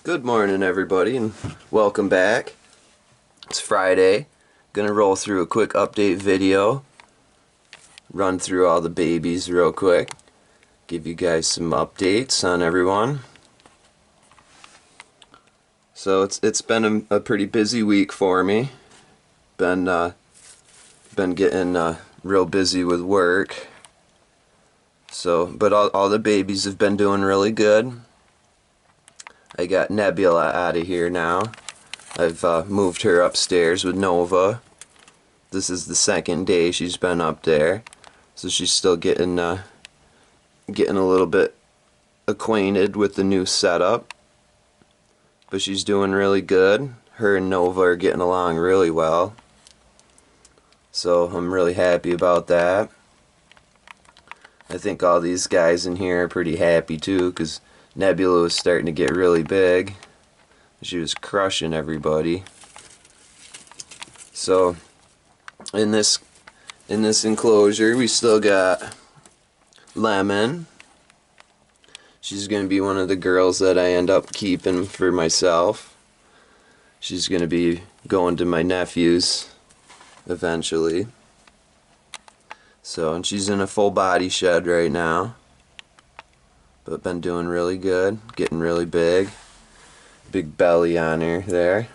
Good morning, everybody, and welcome back. It's Friday. Gonna roll through a quick update video, run through all the babies real quick, give you guys some updates on everyone. So it's been a pretty busy week for me. Been getting real busy with work. So, but all the babies have been doing really good. I got Nebula out of here now. I've moved her upstairs with Nova. This is the second day she's been up there, so she's still getting a little bit acquainted with the new setup. But she's doing really good. Her and Nova are getting along really well, so I'm really happy about that. I think all these guys in here are pretty happy too, because Nebula was starting to get really big. She was crushing everybody. So in this enclosure we still got Lemon. She's going to be one of the girls that I end up keeping for myself. She's going to be going to my nephew's eventually. So, and she's in a full body shed right now, but been doing really good, getting really big. Big belly on her there.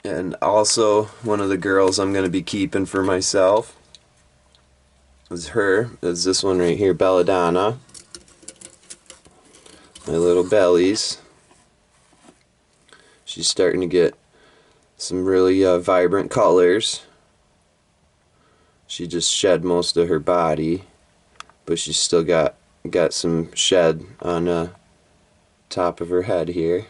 And also one of the girls I'm going to be keeping for myself is this one right here, Belladonna. My little bellies. She's starting to get some really vibrant colors. She just shed most of her body, but she's still got some shed on top of her head here.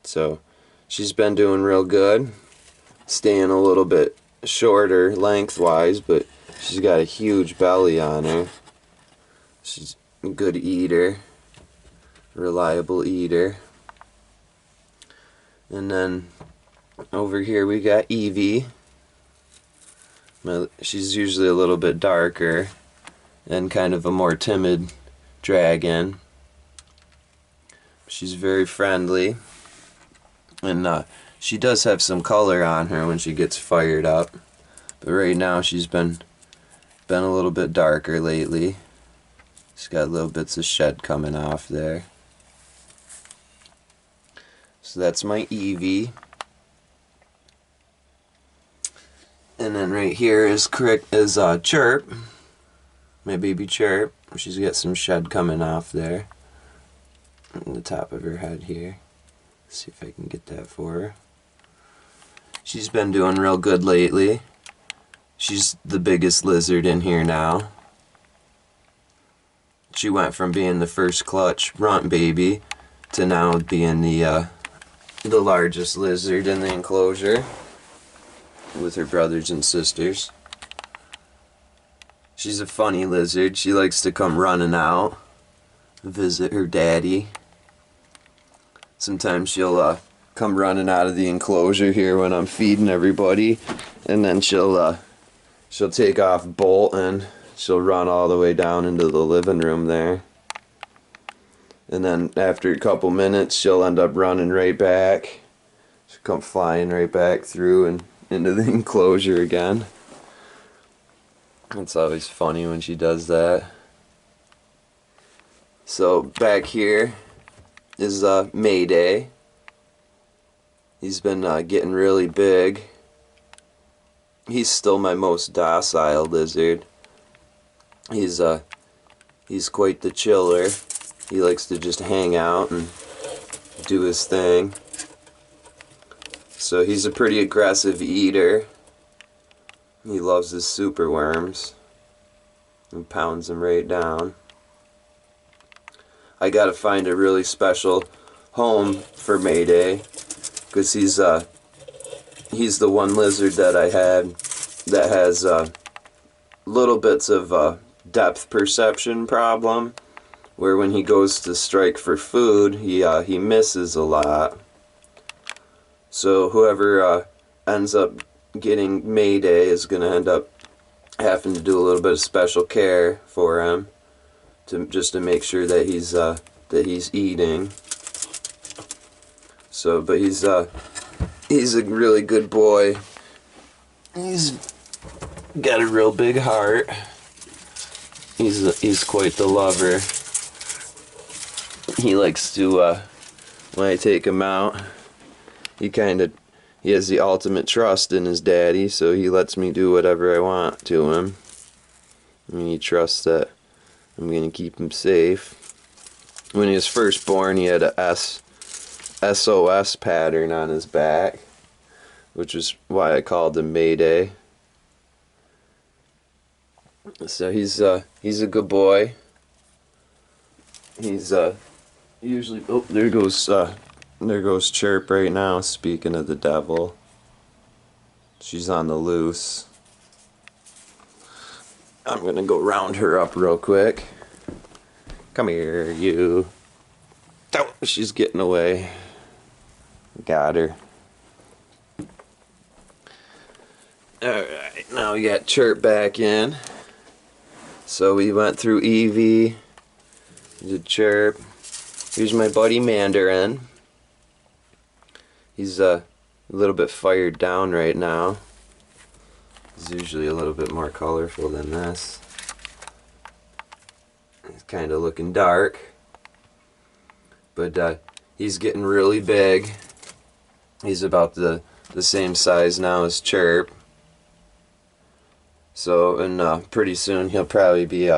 So she's been doing real good, staying a little bit shorter lengthwise, but she's got a huge belly on her. She's a good eater, reliable eater. And then over here we got Evie. She's usually a little bit darker and kind of a more timid dragon. She's very friendly, and she does have some color on her when she gets fired up, but right now she's been a little bit darker lately. She's got little bits of shed coming off there. So that's my Evie. And then right here is Chirp, my baby Chirp. She's got some shed coming off there on the top of her head here. Let's see if I can get that for her. She's been doing real good lately. She's the biggest lizard in here now. She went from being the first clutch runt baby to now being the largest lizard in the enclosure with her brothers and sisters. She's a funny lizard. She likes to come running out, visit her daddy. Sometimes she'll come running out of the enclosure here when I'm feeding everybody, and then she'll take off bolting. She'll run all the way down into the living room there, and then after a couple minutes she'll end up running right back. She'll come flying right back through and into the enclosure again. It's always funny when she does that. So back here is Mayday. He's been getting really big. He's still my most docile lizard. He's quite the chiller. He likes to just hang out and do his thing. So he's a pretty aggressive eater. He loves his super worms and pounds them right down. I gotta find a really special home for Mayday, because he's the one lizard that I had that has little bits of depth perception problem, where when he goes to strike for food, he misses a lot. So whoever ends up getting Mayday is going to end up having to do a little bit of special care for him. just to make sure that he's eating. So, but he's a really good boy. He's got a real big heart. He's quite the lover. He likes to when I take him out, he has the ultimate trust in his daddy, so he lets me do whatever I want to him. I mean, he trusts that I'm gonna keep him safe. When he was first born, he had a SOS pattern on his back, which is why I called him Mayday. So he's a good boy. He's usually, oh, there goes Chirp right now. Speaking of the devil, she's on the loose. I'm gonna go round her up real quick. Come here, you. Oh, she's getting away. Got her. Alright, now we got Chirp back in. So we went through Eevee, did Chirp. Here's my buddy Mandarin. He's a little bit fired down right now. He's usually a little bit more colorful than this. He's kind of looking dark. But he's getting really big. He's about the same size now as Chirp. So, and pretty soon he'll probably be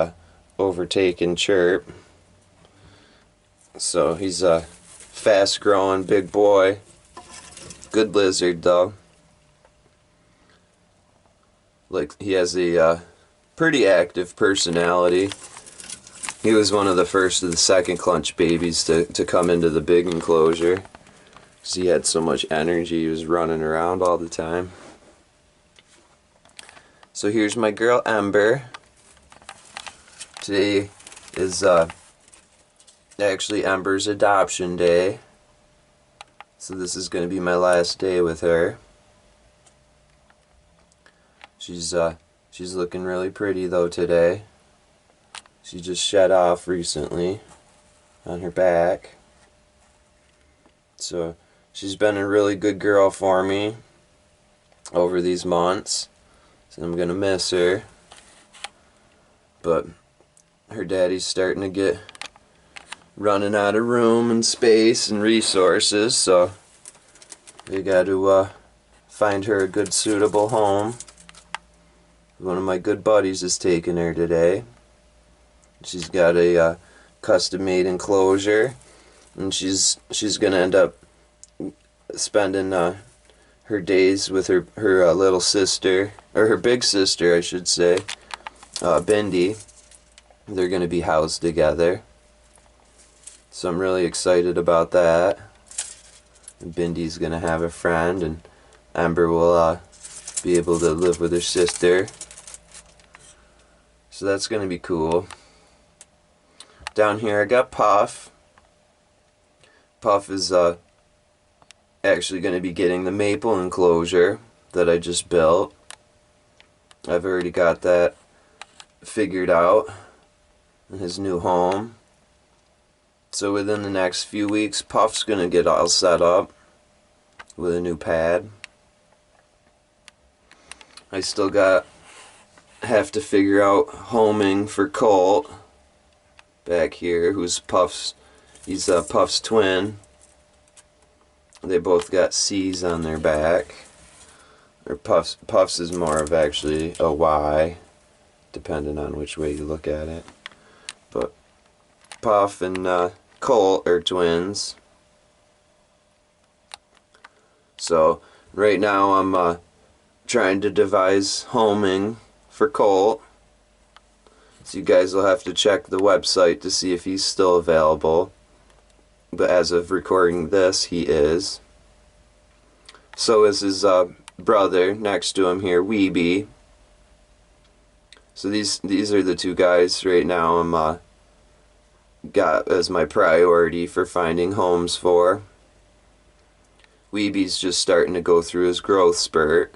overtaking Chirp. So he's a fast growing big boy. Good lizard though. Like, he has a pretty active personality. He was one of the first of the second clutch babies to come into the big enclosure. Because he had so much energy, he was running around all the time. So here's my girl Ember. Today is actually Ember's adoption day. So this is going to be my last day with her. She's looking really pretty though today. She just shed off recently on her back. So she's been a really good girl for me over these months. So I'm gonna miss her. But her daddy's starting to get running out of room and space and resources, so we got to find her a good suitable home. One of my good buddies is taking her today. She's got a custom-made enclosure, and she's gonna end up spending her days with her little sister, or her big sister, I should say, Bindi. They're gonna be housed together. So I'm really excited about that. And Bindi's gonna have a friend, and Ember will be able to live with her sister. So that's gonna be cool. Down here I got Puff. Puff is actually gonna be getting the maple enclosure that I just built. I've already got that figured out in his new home. So within the next few weeks, Puff's gonna get all set up with a new pad. I still have to figure out homing for Colt back here, who's he's Puff's twin. They both got C's on their back. Or Puff's is more of actually a Y, depending on which way you look at it. But Puff and Colt are twins. So right now I'm trying to devise homing for Colt. So you guys will have to check the website to see if he's still available. But as of recording this, he is. So is his brother next to him here, Weeby. So these are the two guys right now I'm got as my priority for finding homes for. Weeby's just starting to go through his growth spurt.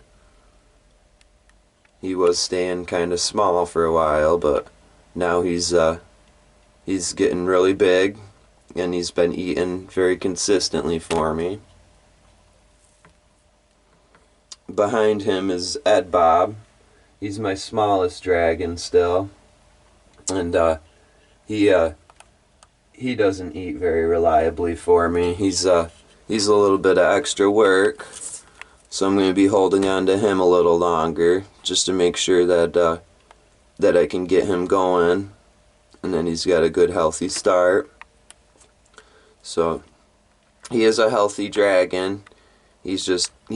He was staying kind of small for a while, but now he's he's getting really big, and he's been eating very consistently for me. Behind him is Ed Bob. He's my smallest dragon still, and he doesn't eat very reliably for me. He's a little bit of extra work, so I'm going to be holding on to him a little longer just to make sure that that I can get him going, and then he's got a good healthy start. So he is a healthy dragon. He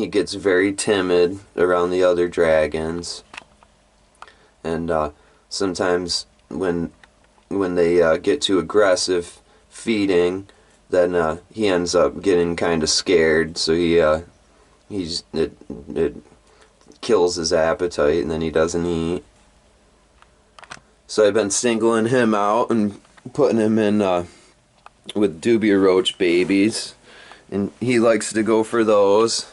gets very timid around the other dragons, and sometimes when they get too aggressive feeding, then he ends up getting kind of scared. So it kills his appetite, and then he doesn't eat. So I've been singling him out and putting him in with dubia roach babies, and he likes to go for those.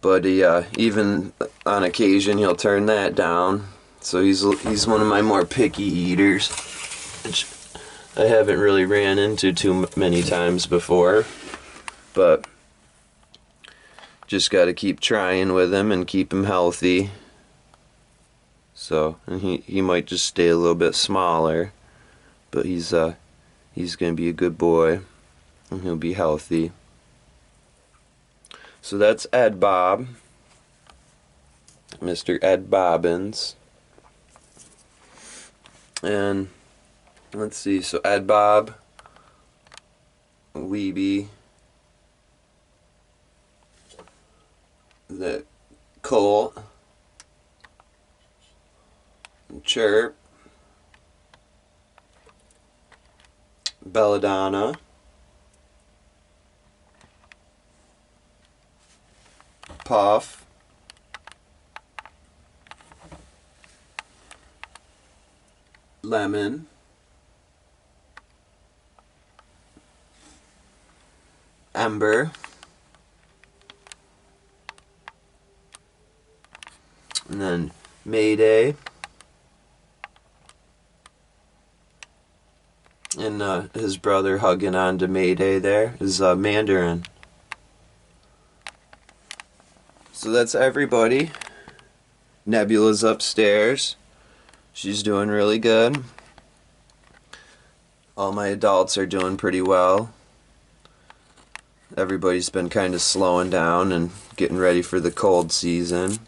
But he even on occasion he'll turn that down. So he's one of my more picky eaters, which I haven't really ran into too many times before. But just got to keep trying with him and keep him healthy. So, and he might just stay a little bit smaller, but he's gonna be a good boy, and he'll be healthy. So that's Ed Bob, Mr. Ed Bobbins. And let's see, so Ed Bob, Weeby, the Colt, Chirp, Belladonna, Puff, Lemon, Ember, and then Mayday, and his brother hugging on to Mayday there is Mandarin. So that's everybody. Nebula's upstairs. She's doing really good. All my adults are doing pretty well. Everybody's been kind of slowing down and getting ready for the cold season.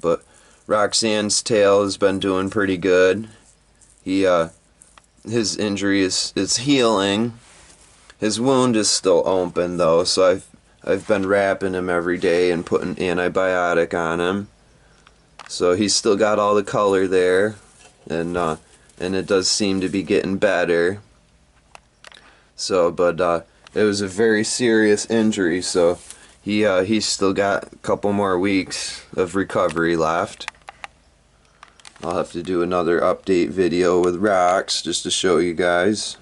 But Roxanne's tail has been doing pretty good. His injury is healing. His wound is still open though, so I've been wrapping him every day and putting antibiotic on him. So he's still got all the color there, and it does seem to be getting better. So, but it was a very serious injury, so he's still got a couple more weeks of recovery left. I'll have to do another update video with Rox just to show you guys.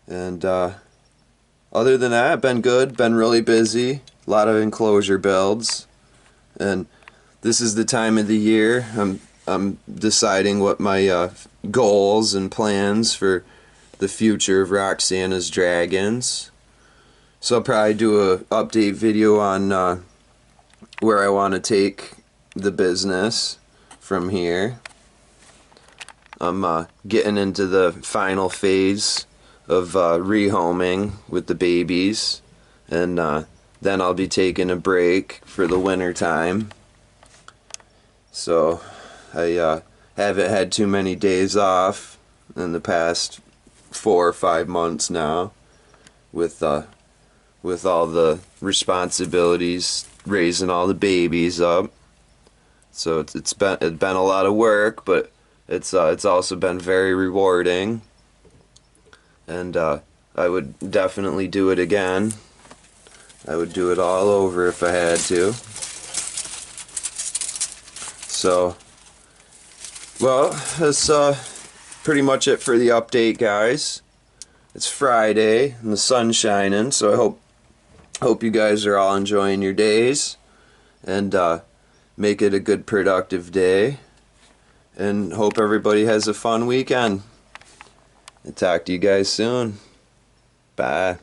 And other than that, I've been good, been really busy, a lot of enclosure builds, and this is the time of the year I'm deciding what my goals and plans for the future of Roxanna's dragons. So I'll probably do an update video on where I want to take the business from here. I'm getting into the final phase of rehoming with the babies, and then I'll be taking a break for the winter time. So I haven't had too many days off in the past 4 or 5 months now, with all the responsibilities, raising all the babies up. So it's been a lot of work, but it's also been very rewarding, and I would definitely do it again. I would do it all over if I had to. So, well, that's pretty much it for the update, guys. It's Friday and the sun's shining, so I hope you guys are all enjoying your days, and make it a good productive day. and hope everybody has a fun weekend. And talk to you guys soon. Bye.